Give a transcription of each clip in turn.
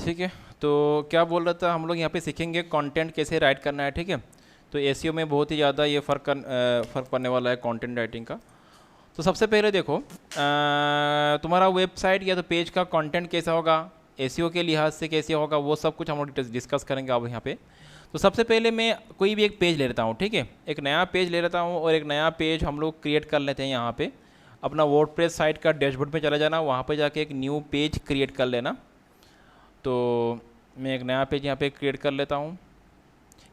ठीक है, तो क्या बोल रहा था, हम लोग यहाँ पे सीखेंगे कंटेंट कैसे राइट करना है। ठीक है, तो एसईओ में बहुत ही ज़्यादा ये फ़र्क पड़ने वाला है कंटेंट राइटिंग का। तो सबसे पहले देखो, तुम्हारा वेबसाइट या तो पेज का कंटेंट कैसा होगा, एसईओ के लिहाज से कैसे होगा, वो सब कुछ हम लोग डिस्कस करेंगे अब यहाँ पे। तो सबसे पहले मैं कोई भी एक पेज ले लेता हूँ। ठीक है, एक नया पेज ले लेता हूँ और एक नया पेज हम लोग क्रिएट कर लेते हैं। यहाँ पे अपना वर्डप्रेस साइट का डैशबोर्ड पे चला जाना, वहाँ पे जाके एक न्यू पेज क्रिएट कर लेना। तो मैं एक नया पेज यहाँ पे क्रिएट कर लेता हूँ।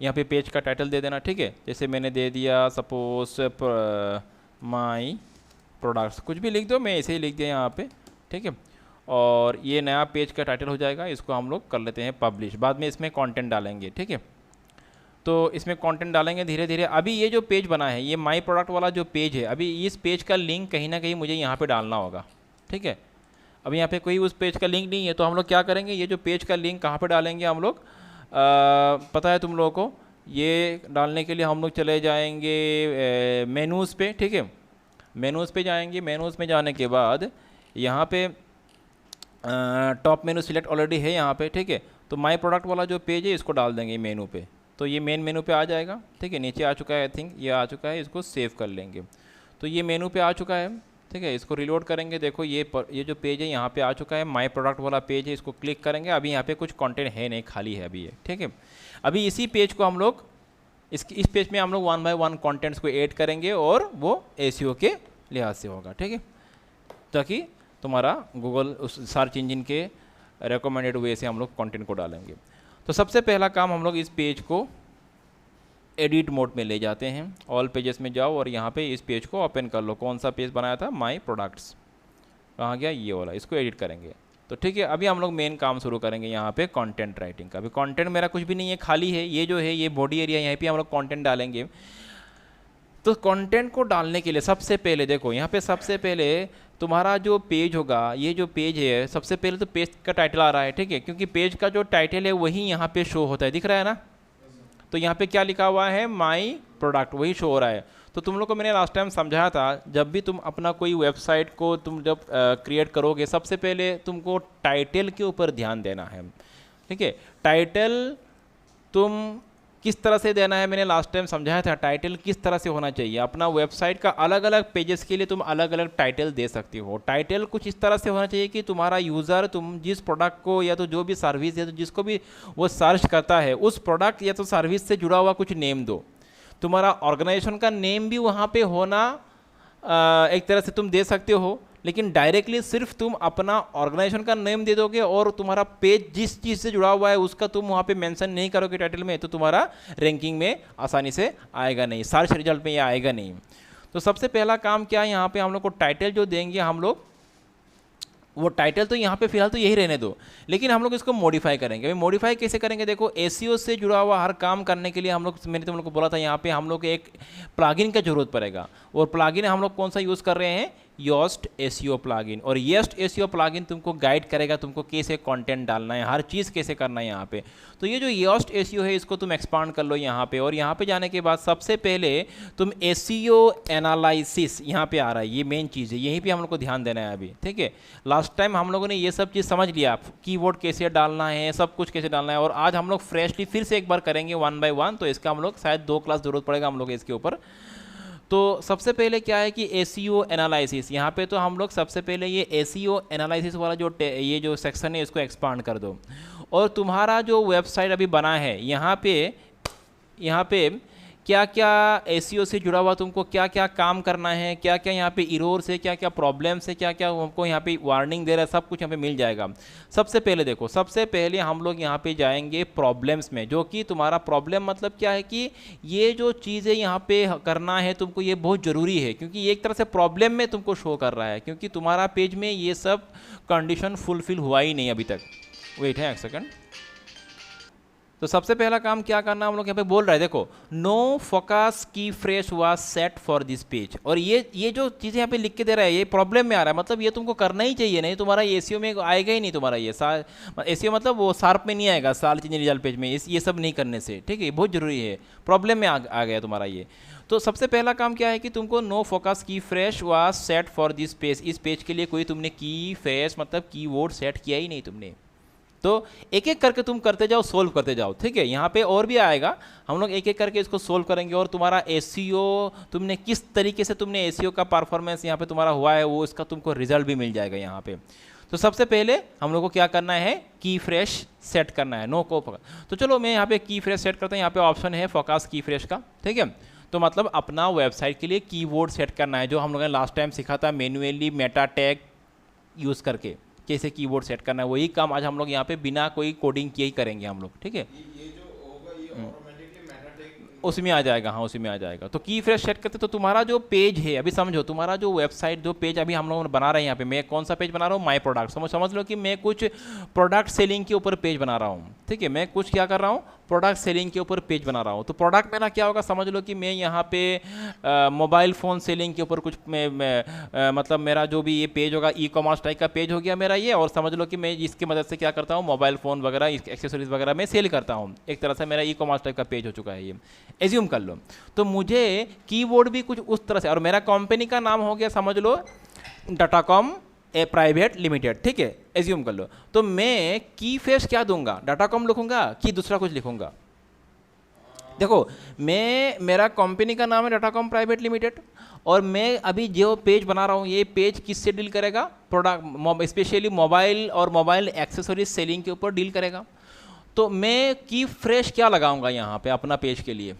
यहाँ पे पेज का टाइटल दे देना। ठीक है, जैसे मैंने दे दिया सपोज माई प्रोडक्ट्स, कुछ भी लिख दो, मैं ऐसे ही लिख दिया यहाँ पे। ठीक है, और ये नया पेज का टाइटल हो जाएगा। इसको हम लोग कर लेते हैं पब्लिश, बाद में इसमें कंटेंट डालेंगे। ठीक है, तो इसमें कंटेंट डालेंगे धीरे धीरे। अभी ये जो पेज बना है, ये माई प्रोडक्ट वाला जो पेज है, अभी इस पेज का लिंक कहीं ना कहीं मुझे यहाँ पे डालना होगा। ठीक है, अभी यहाँ पे कोई उस पेज का लिंक नहीं है, तो हम लोग क्या करेंगे, ये जो पेज का लिंक कहाँ पे डालेंगे हम लोग, पता है तुम लोगों को, ये डालने के लिए हम लोग चले जाएंगे मेनूज़ पे। ठीक है, मेनूज़ पे जाएंगे। मेनूज़ में जाने के बाद यहाँ पे टॉप मेनू सिलेक्ट ऑलरेडी है यहाँ पे। ठीक है, तो माई प्रोडक्ट वाला जो पेज है इसको डाल देंगे मेनू पे, तो ये मेन मेनू पे आ जाएगा। ठीक है, नीचे आ चुका है, आई थिंक ये आ चुका है, इसको सेव कर लेंगे। तो ये मेनू पे आ चुका है। ठीक है, इसको रिलोड करेंगे। देखो ये जो पेज है यहाँ पे आ चुका है, माई प्रोडक्ट वाला पेज है, इसको क्लिक करेंगे। अभी यहाँ पे कुछ कंटेंट है नहीं, खाली है अभी ये। ठीक है, अभी इसी पेज को हम लोग इस पेज में हम लोग 1 बाय 1 कंटेंट्स को ऐड करेंगे और वो एसईओ के लिहाज से होगा। ठीक है, ताकि तुम्हारा गूगल उस सर्च इंजन के रिकमेंडेड वे से हम लोग कंटेंट को डालेंगे। तो सबसे पहला काम, हम लोग इस पेज को एडिट मोड में ले जाते हैं। ऑल पेजेस में जाओ और यहाँ पे इस पेज को ओपन कर लो। कौन सा पेज बनाया था, माई प्रोडक्ट्स, कहाँ गया ये वाला, इसको एडिट करेंगे। तो ठीक है, अभी हम लोग मेन काम शुरू करेंगे यहाँ पे कंटेंट राइटिंग का। अभी कंटेंट मेरा कुछ भी नहीं है, खाली है। ये जो है ये बॉडी एरिया, यहाँ पे हम लोग कंटेंट डालेंगे। तो कंटेंट को डालने के लिए सबसे पहले देखो, यहाँ पे सबसे पहले तुम्हारा जो पेज होगा, ये जो पेज है, सबसे पहले तो पेज का टाइटल आ रहा है। ठीक है, क्योंकि पेज का जो टाइटल है वही यहाँ पे शो होता है, दिख रहा है ना। तो यहाँ पे क्या लिखा हुआ है, माई प्रोडक्ट, वही शो हो रहा है। तो तुम लोग को मैंने लास्ट टाइम समझाया था, जब भी तुम अपना कोई वेबसाइट को तुम जब क्रिएट करोगे, सबसे पहले तुमको टाइटल के ऊपर ध्यान देना है। ठीक है, टाइटल तुम किस तरह से देना है, मैंने लास्ट टाइम समझाया था। टाइटल किस तरह से होना चाहिए, अपना वेबसाइट का अलग अलग पेजेस के लिए तुम अलग अलग टाइटल दे सकते हो। टाइटल कुछ इस तरह से होना चाहिए कि तुम्हारा यूज़र, तुम जिस प्रोडक्ट को या तो जो भी सर्विस है, तो जिसको भी वो सर्च करता है, उस प्रोडक्ट या तो सर्विस से जुड़ा हुआ कुछ नेम दो। तुम्हारा ऑर्गेनाइजेशन का नेम भी वहाँ पे होना एक तरह से तुम दे सकते हो, लेकिन डायरेक्टली सिर्फ तुम अपना ऑर्गेनाइजेशन का नेम दे दोगे और तुम्हारा पेज जिस चीज़ से जुड़ा हुआ है उसका तुम वहाँ पे मेंशन नहीं करोगे टाइटल में, तो तुम्हारा रैंकिंग में आसानी से आएगा नहीं, सर्च रिजल्ट में ये आएगा नहीं। तो सबसे पहला काम क्या है, यहाँ पे हम लोग को टाइटल जो देंगे हम लोग, वो टाइटल तो यहाँ पे फिलहाल तो यही रहने दो, लेकिन हम लोग इसको मॉडिफाई करेंगे। अभी मॉडिफाई कैसे करेंगे, देखो एसईओ से जुड़ा हुआ हर काम करने के लिए हम लोग, मैंने तुम लोग को बोला था, यहाँ पे हम लोग एक प्लगइन का जरूरत पड़ेगा। और प्लगइन हम लोग कौन सा यूज़ कर रहे हैं, योस्ट एसईओ प्लगइन। और योस्ट एसईओ प्लगइन तुमको गाइड करेगा, तुमको कैसे कंटेंट डालना है, हर चीज़ कैसे करना है यहाँ पे। तो ये जो योस्ट एसईओ है, इसको तुम एक्सपांड कर लो यहाँ पे। और यहाँ पे जाने के बाद सबसे पहले तुम एसईओ एनालिसिस, यहाँ पे आ रहा है, ये मेन चीज़ है, यहीं पे हम लोग को ध्यान देना है अभी। ठीक है, लास्ट टाइम हम लोगों ने ये सब चीज़ समझ लिया, कीवर्ड कैसे डालना है, सब कुछ कैसे डालना है। और आज हम लोग फ्रेशली फिर से एक बार करेंगे 1 बाय 1। तो इसका हम लोग शायद 2 क्लास जरूरत पड़ेगा हम लोग इसके ऊपर। तो सबसे पहले क्या है कि एसईओ एनालिसिस, यहाँ पे तो हम लोग सबसे पहले ये एसईओ एनालिसिस वाला जो ये जो सेक्शन है, इसको एक्सपांड कर दो। और तुम्हारा जो वेबसाइट अभी बना है, यहाँ पे क्या क्या एसईओ से जुड़ा हुआ तुमको क्या क्या काम करना है, क्या क्या यहाँ पे इरोर से, क्या क्या प्रॉब्लम से, क्या क्या हमको यहाँ पे वार्निंग दे रहा है, सब कुछ यहाँ पे मिल जाएगा। सबसे पहले देखो, सबसे पहले हम लोग यहाँ पे जाएंगे प्रॉब्लम्स में, जो कि तुम्हारा प्रॉब्लम मतलब क्या है कि ये जो चीज़ें यहाँ पे करना है तुमको, ये बहुत ज़रूरी है, क्योंकि ये एक तरह से प्रॉब्लम में तुमको शो कर रहा है, क्योंकि तुम्हारा पेज में ये सब कंडीशन फुलफिल हुआ ही नहीं अभी तक। वेट है एक सेकंड। तो सबसे पहला काम क्या करना हम लोग यहाँ पे बोल रहे हैं, देखो, नो फोकस की fresh was set for this page. और ये जो चीज़ें यहाँ पे लिख के दे रहा है, ये प्रॉब्लम में आ रहा है, मतलब ये तुमको करना ही चाहिए, नहीं तुम्हारा एसईओ में आएगा ही नहीं। तुम्हारा ये एसईओ मतलब वो शार्प में नहीं आएगा, सर्च इंजन रिजल्ट पेज में, ये सब नहीं करने से। ठीक है, ये बहुत जरूरी है, प्रॉब्लम में आ गया तुम्हारा ये। तो सबसे पहला काम क्या है कि तुमको नो फोकस की fresh was set for this page, इस पेज के लिए कोई तुमने की फ्रेश मतलब कीवर्ड सेट किया ही नहीं तुमने। तो एक एक करके तुम करते जाओ, सोल्व करते जाओ, ठीक है। यहाँ पे और भी आएगा, हम लोग एक एक करके इसको सोल्व करेंगे, और तुम्हारा एसईओ तुमने किस तरीके से तुमने एसईओ का परफॉर्मेंस यहाँ पे तुम्हारा हुआ है वो इसका तुमको रिजल्ट भी मिल जाएगा यहाँ पे। तो सबसे पहले हम लोग को क्या करना है, की फ्रेश सेट करना है, नो को। तो चलो मैं यहाँ पे की फ्रेश सेट करता हूँ, यहाँ पे ऑप्शन है फोकस की फ्रेश का, ठीक है। तो मतलब अपना वेबसाइट के लिए कीवर्ड सेट करना है, जो हम लोगों ने लास्ट टाइम सीखा था मैन्युअली मेटा टैग यूज़ करके कैसे कीवर्ड सेट करना है, वही काम आज हम लोग यहाँ पे बिना कोई कोडिंग किए ही करेंगे हम लोग, ठीक है। ये जो होगा ये ऑटोमेटिकली मेटा टैग उसमें आ जाएगा, हाँ उसी में आ जाएगा। तो की फ्रेश सेट करते तो तुम्हारा जो पेज है, अभी समझो तुम्हारा जो वेबसाइट जो पेज अभी हम लोग बना रहे हैं यहाँ पे, मैं कौन सा पेज बना रहा हूँ, माय प्रोडक्ट। समझ लो कि मैं कुछ प्रोडक्ट सेलिंग के ऊपर पेज बना रहा हूँ, ठीक है। मैं कुछ क्या कर रहा हूँ, प्रोडक्ट सेलिंग के ऊपर पेज बना रहा हूँ। तो प्रोडक्ट मेरा क्या होगा, समझ लो कि मैं यहाँ पे मोबाइल फ़ोन सेलिंग के ऊपर कुछ मतलब मेरा जो भी ये पेज होगा ई कॉमर्स टाइप का पेज हो गया मेरा ये, और समझ लो कि मैं इसकी मदद से क्या करता हूँ, मोबाइल फ़ोन वगैरह एक्सेसरीज वगैरह मैं सेल करता हूँ। एक तरह से मेरा ई कॉमर्स टाइप का पेज हो चुका है ये, एज्यूम कर लो। तो मुझे कीवर्ड भी कुछ उस तरह से, और मेरा कंपनी का नाम हो गया समझ लो डाटाकॉम ए प्राइवेट लिमिटेड, ठीक है, एज्यूम कर लो। तो मैं की फ्रेश क्या दूंगा, डाटाकॉम लिखूंगा कि दूसरा कुछ लिखूंगा। देखो मेरा कंपनी का नाम है डाटाकॉम प्राइवेट लिमिटेड, और मैं अभी जो पेज बना रहा हूँ ये पेज किससे डील करेगा, प्रोडक्ट स्पेशली मोबाइल और मोबाइल एक्सेसरीज सेलिंग के ऊपर डील करेगा। तो मैं की फ्रेश क्या लगाऊंगा यहाँ पे अपना पेज के लिए।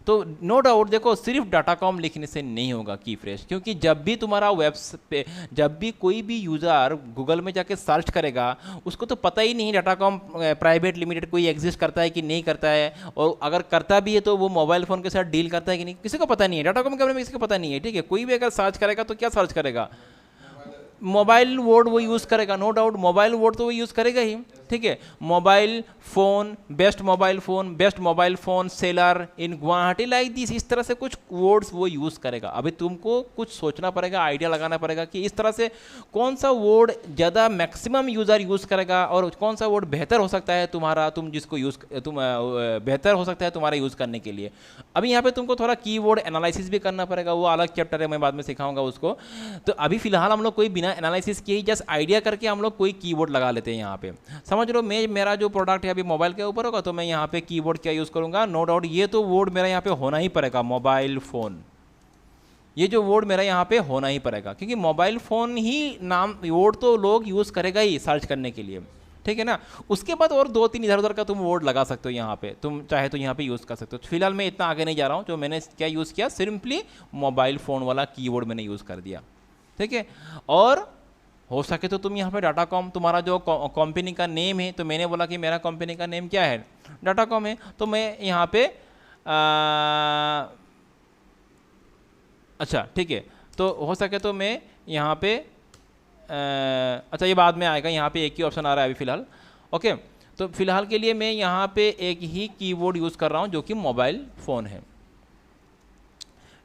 तो नो डाउट देखो सिर्फ डाटाकॉम लिखने से नहीं होगा की फ्रेश, क्योंकि जब भी तुम्हारा जब भी कोई भी यूज़र गूगल में जाके सर्च करेगा उसको तो पता ही नहीं डाटाकॉम प्राइवेट लिमिटेड कोई एग्जिस्ट करता है कि नहीं करता है, और अगर करता भी है तो वो मोबाइल फ़ोन के साथ डील करता है कि नहीं, किसी को पता नहीं है। डाटाकॉम के बारे में किसी को पता नहीं है, ठीक है। कोई भी अगर सर्च करेगा तो क्या सर्च करेगा, मोबाइल वर्ड वो यूज़ करेगा, नो डाउट मोबाइल वर्ड तो वो यूज़ करेगा ही, ठीक है। Mobile phone, best mobile phone seller in Guwahati like this, इस तरह से कुछ वर्ड्स वो यूज़ करेगा। अभी तुमको कुछ सोचना पड़ेगा, आइडिया लगाना पड़ेगा कि इस तरह से कौन सा वर्ड ज़्यादा मैक्सिमम यूज़र यूज़ करेगा, और कौन सा वर्ड बेहतर हो सकता है तुम्हारा, बेहतर हो सकता है तुम्हारा यूज़ करने के लिए। अभी यहाँ पे तुमको थोड़ा कीवर्ड एनालिसिस भी करना पड़ेगा, वो अलग चैप्टर है, मैं बाद में सिखाऊंगा उसको। तो अभी फिलहाल हम लोग कोई बिना एनालिसिस किए ही जस्ट आइडिया करके हम लोग कोई कीवर्ड लगा लेते हैं यहाँ पे। समझ लो मेरा जो प्रोडक्ट है अभी मोबाइल के ऊपर होगा, तो मैं यहाँ पे कीवर्ड क्या यूज़ करूँगा, नो डाउट ये तो वर्ड मेरा यहाँ पे होना ही पड़ेगा, मोबाइल फ़ोन। ये जो वर्ड मेरा यहाँ पे होना ही पड़ेगा, क्योंकि मोबाइल फ़ोन ही नाम वर्ड तो लोग यूज़ करेगा ही सर्च करने के लिए, ठीक है ना। उसके बाद और 2-3 इधर उधर का तुम वर्ड लगा सकते हो यहाँ पे, तुम चाहे तो यहाँ पे यूज़ कर सकते हो। फिलहाल मैं इतना आगे नहीं जा रहा हूँ, जो मैंने क्या यूज़ किया सिंपली मोबाइल फ़ोन वाला कीवर्ड मैंने यूज़ कर दिया, ठीक है। और हो सके तो तुम यहाँ पे डाटाकॉम, तुम्हारा जो कंपनी का नेम है, तो मैंने बोला कि मेरा कंपनी का नेम क्या है, डाटाकॉम है, तो मैं यहाँ पे अच्छा ठीक है, तो हो सके तो मैं यहाँ पे अच्छा ये बाद में आएगा, यहाँ पे एक ही ऑप्शन आ रहा है अभी फ़िलहाल, ओके। तो फिलहाल के लिए मैं यहाँ पे एक ही कीवर्ड यूज़ कर रहा हूँ जो कि मोबाइल फ़ोन है।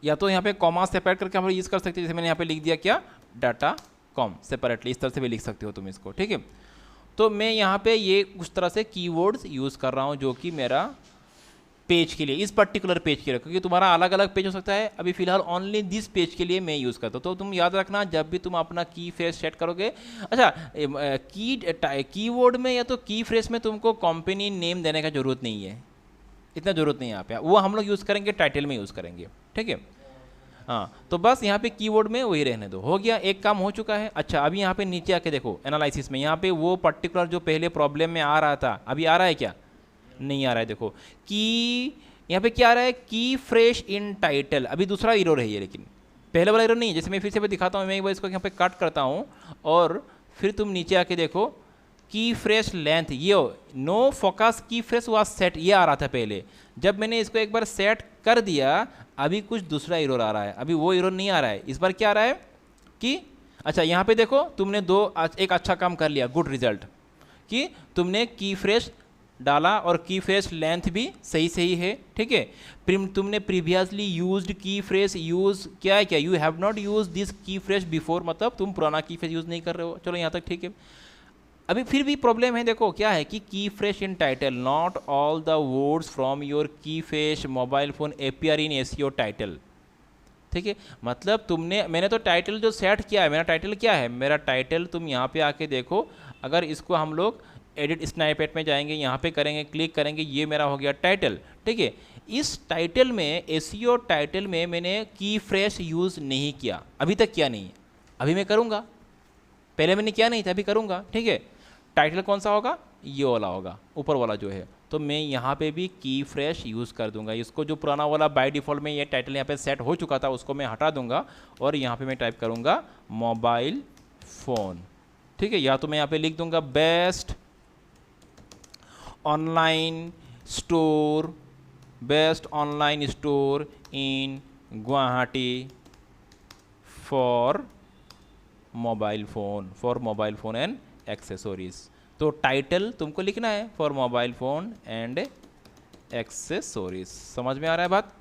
या तो यहाँ पे कॉमा सेपरेट करके हम लोग यूज़ कर सकते हैं, जैसे मैंने यहाँ पे लिख दिया क्या, डाटा कॉम सेपरेटली, इस तरह से भी लिख सकते हो तुम इसको, ठीक है। तो मैं यहाँ पे ये उस तरह से कीवर्ड्स यूज़ कर रहा हूँ जो कि मेरा पेज के लिए, इस पर्टिकुलर पेज के लिए, क्योंकि तुम्हारा अलग अलग पेज हो सकता है। अभी फिलहाल ओनली दिस पेज के लिए मैं यूज़ करता हूँ। तो तुम याद रखना जब भी तुम अपना की फ्रेज सेट करोगे, अच्छा कीवर्ड में या तो की फ्रेज में तुमको कंपनी नेम देने का जरूरत नहीं है, इतना ज़रूरत नहीं है यहाँ पे, वो हम लोग यूज़ करेंगे टाइटल में यूज़ करेंगे, ठीक है। हाँ तो बस यहाँ पे कीवर्ड में वही रहने दो, हो गया, एक काम हो चुका है। अच्छा अभी यहाँ पे नीचे आके देखो एनालिसिस में, यहाँ पे वो पर्टिकुलर जो पहले प्रॉब्लम में आ रहा था अभी आ रहा है क्या, नहीं आ रहा है। देखो की यहाँ पे क्या आ रहा है, की फ्रेश इन टाइटल, अभी दूसरा एरर है ये, लेकिन पहले वाला एरर नहीं है। जैसे मैं फिर से दिखाता हूँ, मैं एक बार इसको यहाँ पे कट करता हूँ और फिर तुम नीचे आके देखो की फ्रेश लेंथ, ये नो फोकस की फ्रेश वाज सेट, ये आ रहा था पहले। जब मैंने इसको एक बार सेट कर दिया अभी कुछ दूसरा एरर आ रहा है, अभी वो एरर नहीं आ रहा है, इस बार क्या आ रहा है कि अच्छा यहाँ पे देखो तुमने एक अच्छा काम कर लिया, गुड रिजल्ट, कि तुमने की फ्रेश डाला और की फ्रेश लेंथ भी सही है, ठीक है। तुमने प्रीवियसली यूज्ड की फ्रेश यूज क्या है, क्या you have not use this की फ्रेश बिफोर, मतलब तुम पुराना की फ्रेश यूज नहीं कर रहे हो। चलो यहाँ तक ठीक है। अभी फिर भी प्रॉब्लम है, देखो क्या है कि key phrase in title, not all the words from your key phrase mobile phone appear in SEO title, ठीक है। मतलब मैंने तो टाइटल जो सेट किया है, मेरा टाइटल क्या है, मेरा टाइटल तुम यहाँ पे आके देखो, अगर इसको हम लोग एडिट स्नाइपेट में जाएंगे, यहाँ पे करेंगे, क्लिक करेंगे, ये मेरा हो गया टाइटल, ठीक है। इस टाइटल में, एसईओ टाइटल में मैंने की फ्रेश यूज़ नहीं किया, अभी तक किया नहीं है, अभी मैं करूँगा, पहले मैंने किया नहीं था, अभी करूँगा, ठीक है। टाइटल कौन सा होगा, ये वाला होगा, ऊपर वाला जो है, तो मैं यहाँ पे भी की फ्रेश यूज़ कर दूंगा। इसको जो पुराना वाला बाय डिफ़ॉल्ट में ये टाइटल यहाँ पे सेट हो चुका था उसको मैं हटा दूंगा और यहाँ पे मैं टाइप करूँगा मोबाइल फ़ोन, ठीक है। या तो मैं यहाँ पे लिख दूंगा best online store, best online store in Guwahati for mobile phone and accessories. तो टाइटल तुमको लिखना है for mobile phone and accessories. समझ में आ रहा है बात,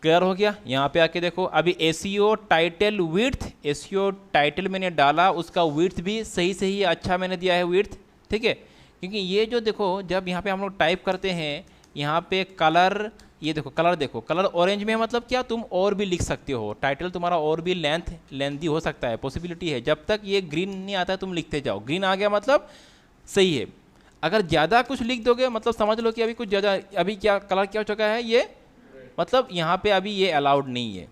क्लियर हो गया। यहाँ पे आके देखो, अभी SEO title width, SEO title मैंने डाला, उसका विड्थ भी सही सही अच्छा मैंने दिया है विड्थ, ठीक है। क्योंकि ये जो देखो, जब यहाँ पे हम लोग टाइप करते हैं, यहाँ पे कलर, ये देखो कलर, देखो कलर ऑरेंज में है, मतलब क्या, तुम और भी लिख सकते हो, टाइटल तुम्हारा और भी लेंथी हो सकता है, पॉसिबिलिटी है। जब तक ये ग्रीन नहीं आता है तुम लिखते जाओ, ग्रीन आ गया मतलब सही है। अगर ज़्यादा कुछ लिख दोगे मतलब समझ लो कि अभी कुछ ज़्यादा, अभी क्या कलर क्या हो चुका है ये, मतलब यहाँ पे अभी ये अलाउड नहीं है,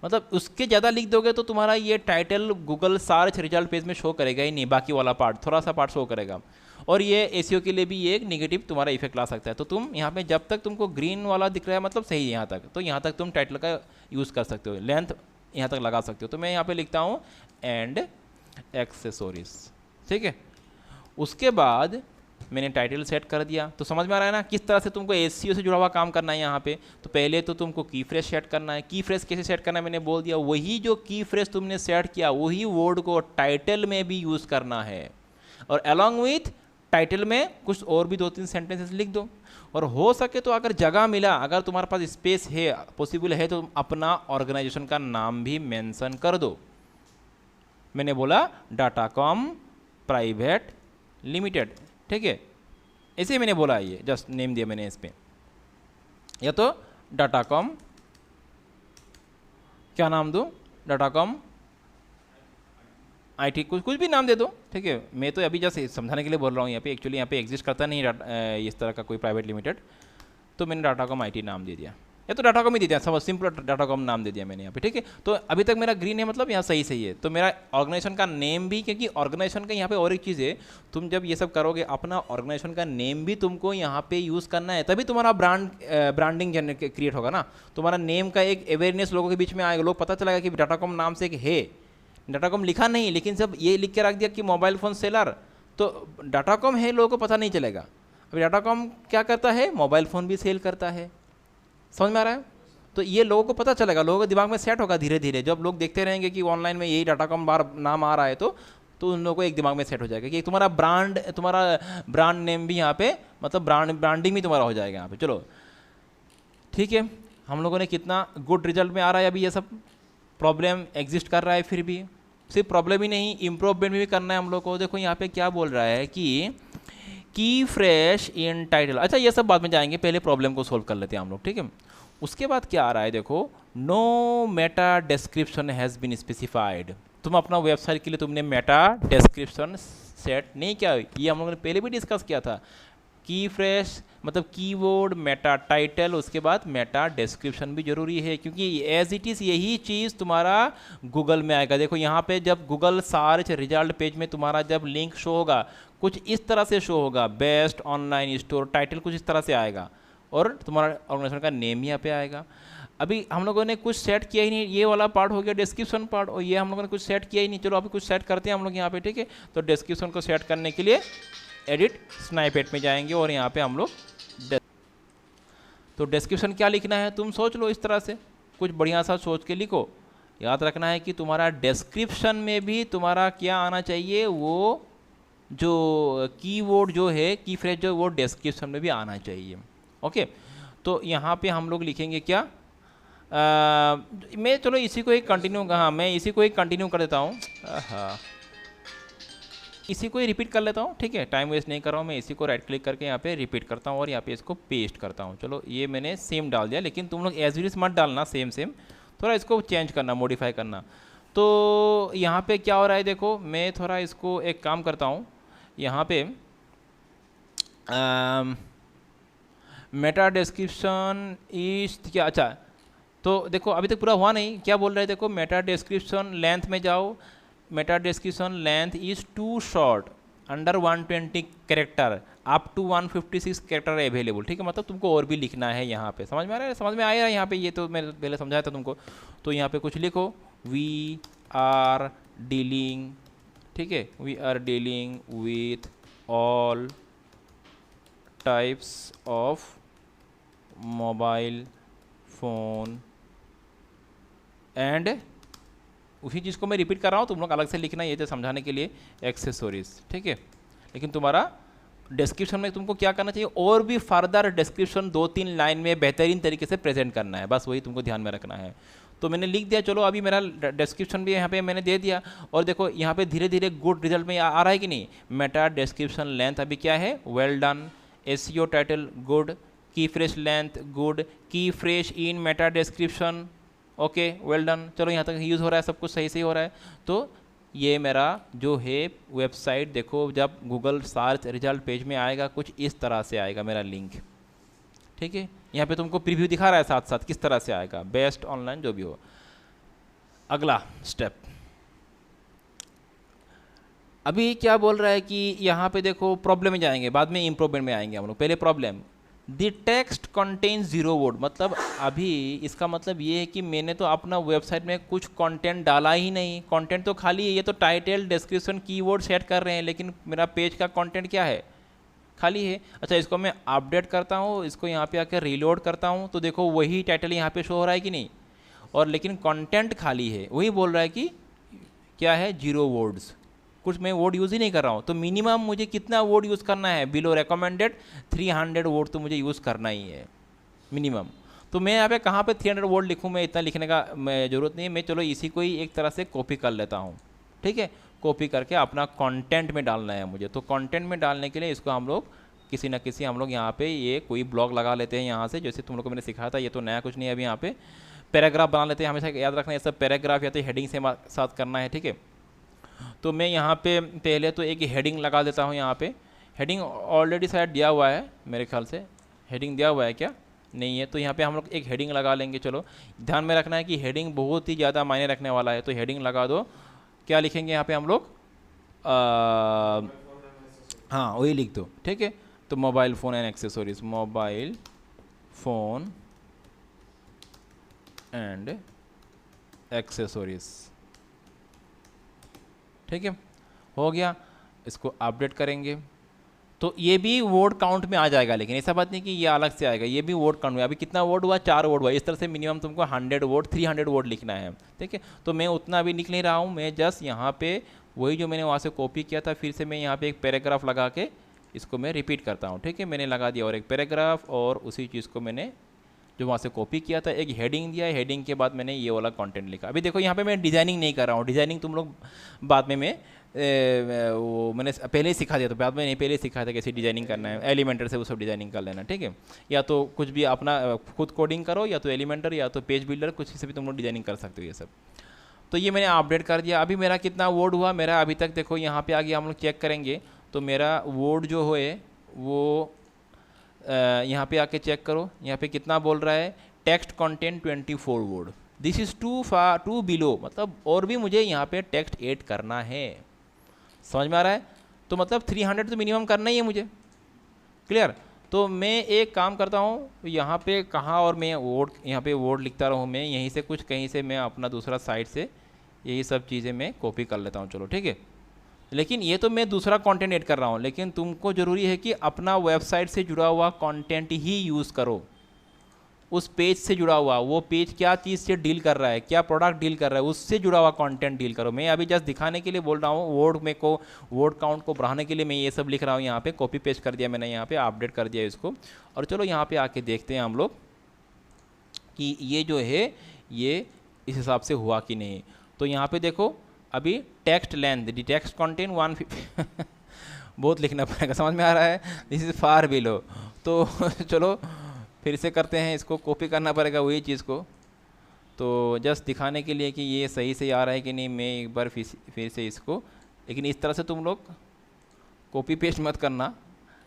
मतलब उसके ज़्यादा लिख दोगे तो तुम्हारा ये title Google search result page में शो करेगा ही नहीं, बाकी वाला पार्ट, थोड़ा सा पार्ट शो करेगा। और ये एसईओ के लिए भी ये एक नेगेटिव तुम्हारा इफेक्ट ला सकता है। तो तुम यहाँ पे जब तक तुमको ग्रीन वाला दिख रहा है मतलब सही है यहाँ तक, तो यहाँ तक तुम टाइटल का यूज़ कर सकते हो, लेंथ यहाँ तक लगा सकते हो। तो मैं यहाँ पे लिखता हूँ एंड एक्सेसरीज, ठीक है। उसके बाद मैंने टाइटल सेट कर दिया, तो समझ में आ रहा है ना किस तरह से तुमको एसईओ से जुड़ा हुआ काम करना है यहाँ पे। तो पहले तो तुमको की फ्रेश सेट करना है। की फ्रेश कैसे सेट करना है मैंने बोल दिया, वही जो की फ्रेश तुमने सेट किया वही वर्ड को टाइटल में भी यूज़ करना है, और अलॉन्ग विथ टाइटल में कुछ और भी 2-3 सेंटेंसेस लिख दो। और हो सके तो अगर जगह मिला, अगर तुम्हारे पास स्पेस है, पॉसिबल है, तो अपना ऑर्गेनाइजेशन का नाम भी मेंशन कर दो। मैंने बोला डाटाकॉम प्राइवेट लिमिटेड, ठीक है, ऐसे ही मैंने बोला, ये जस्ट नेम दिया मैंने इस पे, या तो डाटाकॉम, क्या नाम दूं, डाटाकॉम आईटी, कुछ भी नाम दे दो, ठीक है। मैं तो अभी जैसे समझाने के लिए बोल रहा हूँ, यहाँ पे एक्चुअली यहाँ पे एग्जिस्ट करता नहीं इस तरह का कोई प्राइवेट लिमिटेड, तो मैंने डाटाकॉम आईटी नाम दे दिया, या तो डाटाकॉम ही दे दिया, सब सिंपल डाटाकॉम नाम दे दिया मैंने यहाँ पे, ठीक है। तो अभी तक मेरा ग्रीन है, मतलब यहाँ सही सही है। तो मेरा ऑर्गेनाइजेशन का नेम भी, क्योंकि ऑर्गेनाइजेशन का यहाँ पे और एक चीज़ है, तुम जब ये सब करोगे अपना ऑर्गेनाइजेशन का नेम भी तुमको यहाँ पे यूज़ करना है, तभी तुम्हारा ब्रांडिंग क्रिएट होगा ना। तुम्हारा नेम का एक अवेयरनेस लोगों के बीच में आएगा, लोग पता चलेगा कि डाटाकॉम नाम से एक है, डाटाकॉम लिखा नहीं, लेकिन जब ये लिख के रख दिया कि मोबाइल फ़ोन सेलर, तो डाटाकॉम है, लोगों को पता नहीं चलेगा। अभी डाटाकॉम क्या करता है, मोबाइल फ़ोन भी सेल करता है, समझ में आ रहा है। तो ये लोगों को पता चलेगा, लोगों के दिमाग में सेट होगा धीरे धीरे, जब लोग देखते रहेंगे कि ऑनलाइन में यही डाटाकॉम बार नाम आ रहा है, तो उन लोगों को एक दिमाग में सेट हो जाएगा कि तुम्हारा ब्रांड नेम भी यहाँ पे, मतलब ब्रांडिंग भी तुम्हारा हो जाएगा यहाँ पे। चलो ठीक है, हम लोगों ने कितना गुड रिजल्ट में आ रहा है अभी। ये सब प्रॉब्लम एग्जिस्ट कर रहा है, फिर भी सिर्फ प्रॉब्लम ही नहीं, इम्प्रूवमेंट भी करना है हम लोग को। देखो यहाँ पे क्या बोल रहा है कि की फ्रेश इन टाइटल, अच्छा ये सब बाद में जाएंगे, पहले प्रॉब्लम को सोल्व कर लेते हैं हम लोग, ठीक है। उसके बाद क्या आ रहा है, देखो no meta description has been specified. तुम अपना वेबसाइट के लिए तुमने मेटा डिस्क्रिप्शन सेट नहीं किया, ये हम लोगों ने पहले भी डिस्कस किया था। की फ्रेश मतलब कीवर्ड, मेटा टाइटल, उसके बाद मेटा डिस्क्रिप्शन भी जरूरी है, क्योंकि एज इट इज़ यही चीज़ तुम्हारा गूगल में आएगा। देखो यहाँ पे जब गूगल सर्च रिजल्ट पेज में तुम्हारा जब लिंक शो होगा, कुछ इस तरह से शो होगा, बेस्ट ऑनलाइन स्टोर, टाइटल कुछ इस तरह से आएगा, और तुम्हारा ऑर्गेनाइजेशन का नेम यहाँ पे आएगा। अभी हम लोगों ने कुछ सेट किया ही नहीं, ये वाला पार्ट हो गया डिस्क्रिप्शन पार्ट, और ये हम लोगों ने कुछ सेट किया ही नहीं। चलो अभी कुछ सेट करते हैं हम लोग यहाँ पे, ठीक है। तो डिस्क्रिप्शन को सेट करने के लिए एडिट स्नाइपेट में जाएंगे, और यहाँ पे हम लोग तो डिस्क्रिप्शन क्या लिखना है तुम सोच लो, इस तरह से कुछ बढ़िया सा सोच के लिखो। याद रखना है कि तुम्हारा डिस्क्रिप्शन में भी तुम्हारा क्या आना चाहिए, वो जो कीवर्ड जो है, की फ्रेज जो, वो डिस्क्रिप्शन में भी आना चाहिए। ओके, तो यहाँ पे हम लोग लिखेंगे क्या, मैं चलो इसी को ही कंटिन्यू, हाँ मैं इसी को ही कंटिन्यू कर देता हूँ, हाँ इसी को ही रिपीट कर लेता हूँ, ठीक है। टाइम वेस्ट नहीं कर रहा हूँ मैं, इसी को राइट क्लिक करके यहाँ पे रिपीट करता हूँ और यहाँ पे इसको पेस्ट करता हूँ। चलो ये मैंने सेम डाल दिया, लेकिन तुम लोग एज इट इज मत डालना सेम, थोड़ा इसको चेंज करना, मॉडिफाई करना। तो यहाँ पे क्या हो रहा है देखो, मैं थोड़ा इसको एक काम करता हूँ यहाँ पे, मेटा डिस्क्रिप्शन इज क्या, अच्छा तो देखो अभी तक पूरा हुआ नहीं, क्या बोल रहे हैं देखो, मेटा डिस्क्रिप्शन लेंथ में जाओ, meta description length is too short under 120 character up to 156 character available, ठीक है, मतलब तुमको और भी लिखना है यहाँ पे, समझ में आ रहा है, समझ में आया यहाँ पे, ये तो मैं पहले समझाया था तुमको। तो यहाँ पे कुछ लिखो, वी आर डीलिंग, ठीक है, we are dealing with all types of mobile phone and, उसी चीज़ को मैं रिपीट कर रहा हूँ, तुम लोग अलग से लिखना, ये तो समझाने के लिए, एक्सेसरीज, ठीक है। लेकिन तुम्हारा डिस्क्रिप्शन में तुमको क्या करना चाहिए, और भी फर्दर डिस्क्रिप्शन 2-3 लाइन में बेहतरीन तरीके से प्रेजेंट करना है, बस वही तुमको ध्यान में रखना है। तो मैंने लिख दिया, चलो अभी मेरा डिस्क्रिप्शन भी यहाँ पे मैंने दे दिया, और देखो यहाँ पे धीरे धीरे गुड रिजल्ट में आ रहा है कि नहीं। मेटा डिस्क्रिप्शन लेंथ अभी क्या है, well done, SEO title good, की फ्रेश लेंथ गुड, की फ्रेश इन Meta description okay well done, चलो यहाँ तक यूज़ हो रहा है, सब कुछ सही से हो रहा है। तो ये मेरा जो है वेबसाइट, देखो जब गूगल सर्च रिजल्ट पेज में आएगा कुछ इस तरह से आएगा मेरा लिंक, ठीक है। यहाँ पे तुमको प्रीव्यू दिखा रहा है साथ साथ किस तरह से आएगा, बेस्ट ऑनलाइन जो भी हो। अगला स्टेप अभी क्या बोल रहा है कि यहाँ पे देखो प्रॉब्लम में जाएंगे, बाद में इम्प्रूवमेंट में आएंगे हम लोग, पहले problem. The text contains 0 word, मतलब अभी इसका मतलब ये है कि मैंने तो अपना वेबसाइट में कुछ कंटेंट डाला ही नहीं, कंटेंट तो खाली है, ये तो टाइटल डिस्क्रिप्शन कीवर्ड सेट कर रहे हैं, लेकिन मेरा पेज का कंटेंट क्या है, खाली है। अच्छा इसको मैं अपडेट करता हूँ, इसको यहाँ पे आकर रीलोड करता हूँ, तो देखो वही टाइटल यहाँ पे शो हो रहा है कि नहीं, और लेकिन कंटेंट खाली है, वही बोल रहा है कि क्या है 0 वर्ड्स, कुछ मैं वर्ड यूज़ ही नहीं कर रहा हूँ। तो मिनिमम मुझे कितना वर्ड यूज़ करना है, बिलो रिकमेंडेड 300 वर्ड तो मुझे यूज़ करना ही है मिनिमम। तो मैं यहाँ पे कहाँ पे 300 वर्ड लिखूँ, मैं इतना लिखने का मैं ज़रूरत नहीं है, मैं चलो इसी को ही एक तरह से कॉपी कर लेता हूँ, ठीक है। कॉपी करके अपना कंटेंट में डालना है मुझे, तो कंटेंट में डालने के लिए इसको हम लोग किसी न किसी हम लोग यहाँ पे ये कोई ब्लॉग लगा लेते हैं यहाँ से, जैसे तुम लोग को मैंने सिखाया था, ये तो नया कुछ नहीं है अभी। यहाँ पे पैराग्राफ बना लेते हैं, हमेशा याद रखना है सब पैराग्राफ या तो हेडिंग से साथ करना है, ठीक है। तो मैं यहाँ पे पहले तो एक हेडिंग लगा देता हूँ, यहाँ पे हेडिंग ऑलरेडी शायद दिया हुआ है मेरे ख्याल से, हेडिंग दिया हुआ है क्या, नहीं है, तो यहाँ पे हम लोग एक हेडिंग लगा लेंगे। चलो ध्यान में रखना है कि हेडिंग बहुत ही ज़्यादा मायने रखने वाला है, तो हेडिंग लगा दो। क्या लिखेंगे यहाँ पे हम लोग, हाँ वही लिख दो, ठीक है। तो mobile phone and accessories, mobile phone and accessories, ठीक है, हो गया। इसको अपडेट करेंगे तो ये भी वर्ड काउंट में आ जाएगा, लेकिन ऐसा बात नहीं कि ये अलग से आएगा, ये भी वर्ड काउंट में। अभी कितना वर्ड हुआ, 4 वर्ड हुआ, इस तरह से मिनिमम तुमको 100 वर्ड 300 वर्ड लिखना है, ठीक है। तो मैं उतना अभी लिख नहीं रहा हूँ, मैं जस्ट यहाँ पे वही जो मैंने वहाँ से कॉपी किया था, फिर से मैं यहाँ पे एक पैराग्राफ लगा के इसको मैं रिपीट करता हूँ, ठीक है। मैंने लगा दिया और एक पैराग्राफ, और उसी चीज़ को मैंने जो वहाँ से कॉपी किया था एक हेडिंग दिया, हेडिंग के बाद मैंने ये वाला कंटेंट लिखा। अभी देखो यहाँ पे मैं डिज़ाइनिंग नहीं कर रहा हूँ, डिज़ाइनिंग तुम लोग बाद में मैं वो मैंने पहले ही सिखा दिया, तो बाद में नहीं, पहले ही सिखाया था कैसे डिज़ाइनिंग करना है, एलिमेंटर से वो सब डिज़ाइनिंग कर लेना, ठीक है। या तो कुछ भी अपना खुद कोडिंग करो, या तो एलिमेंटर, या तो पेज बिल्डर, कुछ से भी तुम लोग डिज़ाइनिंग कर सकते हो ये सब। तो ये मैंने अपडेट कर दिया। अभी मेरा कितना वर्ड हुआ, मेरा अभी तक देखो यहाँ पे आगे हम लोग चेक करेंगे, तो मेरा वर्ड जो है वो यहाँ पे आके चेक करो, यहाँ पे कितना बोल रहा है, text content 24 word, this is too below, मतलब और भी मुझे यहाँ पे टेक्स्ट ऐड करना है, समझ में आ रहा है। तो मतलब 300 तो मिनिमम करना ही है मुझे, क्लियर। तो मैं एक काम करता हूँ, यहाँ पे कहाँ और मैं वर्ड यहाँ पे वर्ड लिखता रहूँ, मैं यहीं से कुछ कहीं से मैं अपना दूसरा साइट से यही सब चीज़ें मैं कॉपी कर लेता हूँ, चलो ठीक है। लेकिन ये तो मैं दूसरा कंटेंट ऐड कर रहा हूँ, लेकिन तुमको ज़रूरी है कि अपना वेबसाइट से जुड़ा हुआ कंटेंट ही यूज़ करो, उस पेज से जुड़ा हुआ, वो पेज क्या चीज़ से डील कर रहा है, क्या प्रोडक्ट डील कर रहा है, उससे जुड़ा हुआ कंटेंट डील करो। मैं अभी जस्ट दिखाने के लिए बोल रहा हूँ, वर्ड काउंट को बढ़ाने के लिए मैं ये सब लिख रहा हूँ। यहाँ पे कॉपी पेस्ट कर दिया मैंने, यहाँ पे अपडेट कर दिया इसको, और चलो यहाँ पे आके देखते हैं हम लोग कि ये जो है ये इस हिसाब से हुआ कि नहीं। तो यहाँ पे देखो अभी text length, the text content 150 बहुत लिखना पड़ेगा, समझ में आ रहा है, दिस इज़ फार बिलो। तो चलो फिर से करते हैं, इसको कॉपी करना पड़ेगा वही चीज़ को। तो जस्ट दिखाने के लिए कि ये सही से आ रहा है कि नहीं, मैं एक बार फिर से इसको, लेकिन इस तरह से तुम लोग कॉपी पेस्ट मत करना,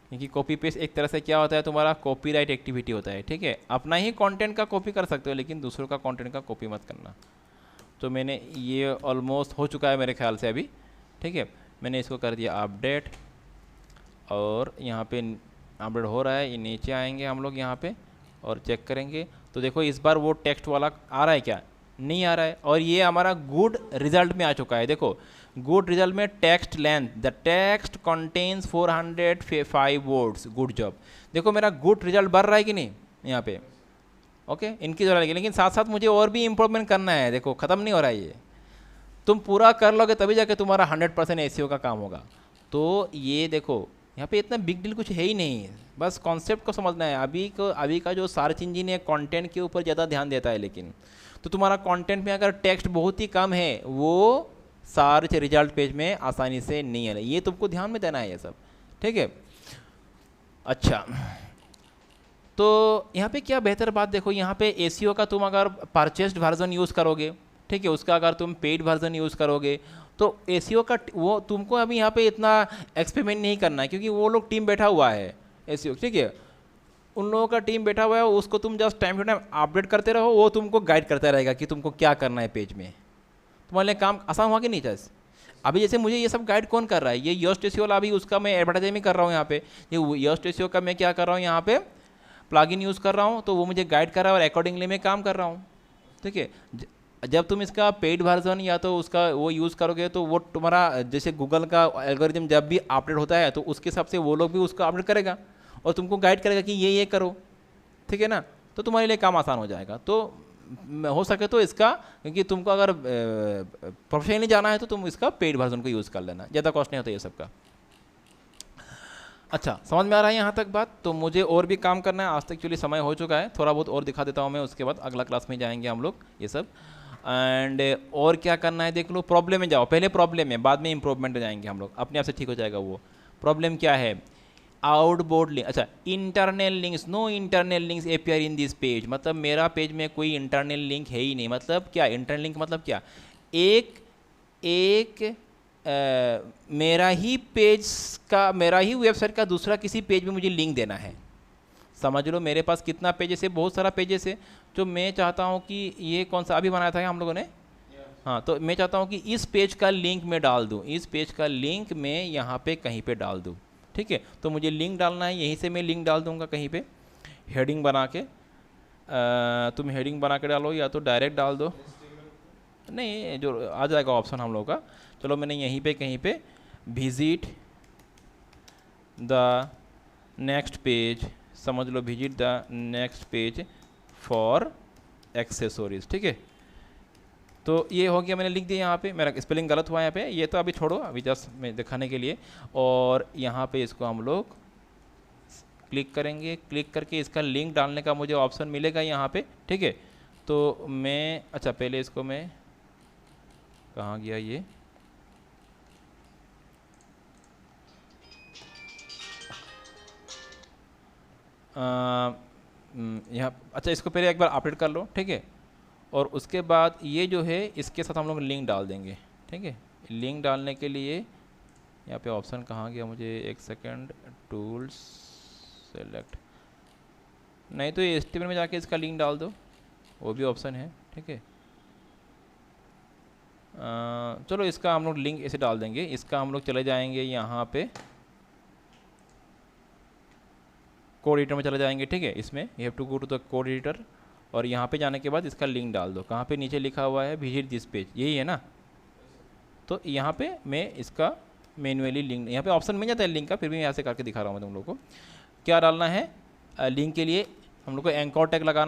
क्योंकि कॉपी पेस्ट एक तरह से क्या होता है, तुम्हारा कॉपीराइट एक्टिविटी होता है, ठीक है। अपना ही कंटेंट का कॉपी कर सकते हो, लेकिन दूसरों का कंटेंट का कॉपी मत करना। तो मैंने ये ऑलमोस्ट हो चुका है मेरे ख्याल से अभी, ठीक है। मैंने इसको कर दिया अपडेट, और यहाँ पे अपडेट हो रहा है। ये नीचे आएंगे हम लोग यहाँ पे और चेक करेंगे, तो देखो इस बार वो टेक्स्ट वाला आ रहा है क्या, नहीं आ रहा है। और ये हमारा गुड रिजल्ट में आ चुका है। देखो गुड रिजल्ट में text length, the text contains 405 words, good job. देखो मेरा गुड रिजल्ट बढ़ रहा है कि नहीं यहाँ पे, ओके। इनकी ज़रूरत है, लेकिन साथ साथ मुझे और भी इम्प्रूवमेंट करना है। देखो ख़त्म नहीं हो रहा है ये, तुम पूरा कर लोगे तभी जाके तुम्हारा 100% एसईओ का काम होगा। तो ये देखो यहाँ पे इतना बिग डील कुछ है ही नहीं, बस कॉन्सेप्ट को समझना है। अभी का जो सर्च इंजन है कंटेंट के ऊपर ज़्यादा ध्यान देता है, लेकिन तो तुम्हारा कंटेंट में अगर टेक्स्ट बहुत ही कम है, वो सर्च रिजल्ट पेज में आसानी से नहीं है। ये तुमको ध्यान में देना है ये सब, ठीक है। अच्छा, तो यहाँ पे क्या बेहतर बात, देखो यहाँ पे एसईओ का तुम अगर परचेस्ड वर्जन यूज़ करोगे, ठीक है, उसका अगर तुम पेड वर्जन यूज़ करोगे, तो एसईओ का वो तुमको अभी यहाँ पे इतना एक्सपेरिमेंट नहीं करना है, क्योंकि वो लोग टीम बैठा हुआ है एसईओ, ठीक है। उन लोगों का टीम बैठा हुआ है, उसको तुम just time to time update करते रहो, वो तुमको गाइड करता रहेगा कि तुमको क्या करना है पेज में। तुम्हारे लिए काम आसान हुआ कि नहीं जैसे अभी जैसे मुझे ये सब गाइड कौन कर रहा है, ये योस्ट एसईओ वाला, अभी उसका मैं एडवर्टाइजिंग कर रहा हूँ यहाँ पे। ये योस्ट एसईओ का मैं क्या कर रहा हूँ यहाँ पे, प्लगइन यूज़ कर रहा हूँ, तो वो मुझे गाइड कर रहा है और अकॉर्डिंगली मैं काम कर रहा हूँ, ठीक है। जब तुम इसका पेड वर्जन या तो उसका वो यूज़ करोगे, तो वो तुम्हारा जैसे गूगल का एल्गोरिथम जब भी अपडेट होता है, तो उसके हिसाब से वो लोग भी उसका अपडेट करेगा और तुमको गाइड करेगा कि ये करो, ठीक है ना। तो तुम्हारे लिए काम आसान हो जाएगा। तो हो सके तो इसका, क्योंकि तुमको अगर प्रोफेशनली जाना है तो तुम इसका पेड वर्जन को यूज़ कर लेना, ज़्यादा कॉस्ट नहीं होता ये सबका। अच्छा, समझ में आ रहा है यहाँ तक बात। तो मुझे और भी काम करना है, आज तक एक्चुअली समय हो चुका है, थोड़ा बहुत और दिखा देता हूँ मैं, उसके बाद अगला क्लास में जाएंगे हम लोग ये सब। एंड और क्या करना है देख लो। प्रॉब्लम में जाओ, पहले प्रॉब्लम में, बाद में इंप्रूवमेंट में जाएंगे हम लोग, अपने आप से ठीक हो जाएगा वो। प्रॉब्लम क्या है, आउटबोर्ड लिंक। अच्छा, internal links, no internal links appear in this page, मतलब मेरा पेज में कोई इंटरनल लिंक है ही नहीं। मतलब क्या इंटरनल लिंक, मतलब क्या, एक मेरा ही पेज का, मेरा ही वेबसाइट का दूसरा किसी पेज में मुझे लिंक देना है। समझ लो मेरे पास कितना पेजेस है, बहुत सारा पेजेस है। जो मैं चाहता हूँ कि ये कौन सा अभी बनाया था हम लोगों ने, हाँ, तो मैं चाहता हूँ कि इस पेज का लिंक मैं डाल दूँ, इस पेज का लिंक मैं यहाँ पे कहीं पे डाल दूँ, ठीक है। तो मुझे लिंक डालना है, यहीं से मैं लिंक डाल दूँगा कहीं पे, हेडिंग बना के। तुम हेडिंग बना के डालो या तो डायरेक्ट डाल दो, नहीं जो आ जाएगा ऑप्शन हम लोग का। चलो मैंने यहीं पे कहीं पे विजिट द नेक्स्ट पेज, समझ लो visit the next page for accessories, ठीक है। तो ये हो गया, मैंने लिख दिया यहाँ पे। मेरा स्पेलिंग गलत हुआ है यहाँ पे, ये तो अभी छोड़ो, अभी जस्ट मैं दिखाने के लिए। और यहाँ पे इसको हम लोग क्लिक करेंगे, क्लिक करके इसका लिंक डालने का मुझे ऑप्शन मिलेगा यहाँ पे, ठीक है। तो मैं, अच्छा पहले इसको मैं, कहाँ गया ये, यहाँ, अच्छा इसको पहले एक बार अपडेट कर लो, ठीक है। और उसके बाद ये जो है इसके साथ हम लोग लिंक डाल देंगे, ठीक है। लिंक डालने के लिए यहाँ पे ऑप्शन कहाँ गया, मुझे एक सेकंड, टूल्स सेलेक्ट, नहीं तो ये HTML में जाके इसका लिंक डाल दो, वो भी ऑप्शन है, ठीक है। चलो इसका हम लोग लिंक ऐसे डाल देंगे। इसका हम लोग चले जाएंगे यहाँ पे कोड एडिटर में चले जाएंगे, ठीक है। इसमें you have to go to the code editor, और यहाँ पे जाने के बाद इसका लिंक डाल दो। कहाँ पे नीचे लिखा हुआ है विजिट दिस पेज, यही है ना। तो यहाँ पे मैं इसका मैन्युअली लिंक, यहाँ पे ऑप्शन मिल जाता है लिंक का, फिर भी यहाँ से करके दिखा रहा हूँ मैं तुम लोग को। क्या डालना है लिंक के लिए, हम लोग को एंकर टैग लगाना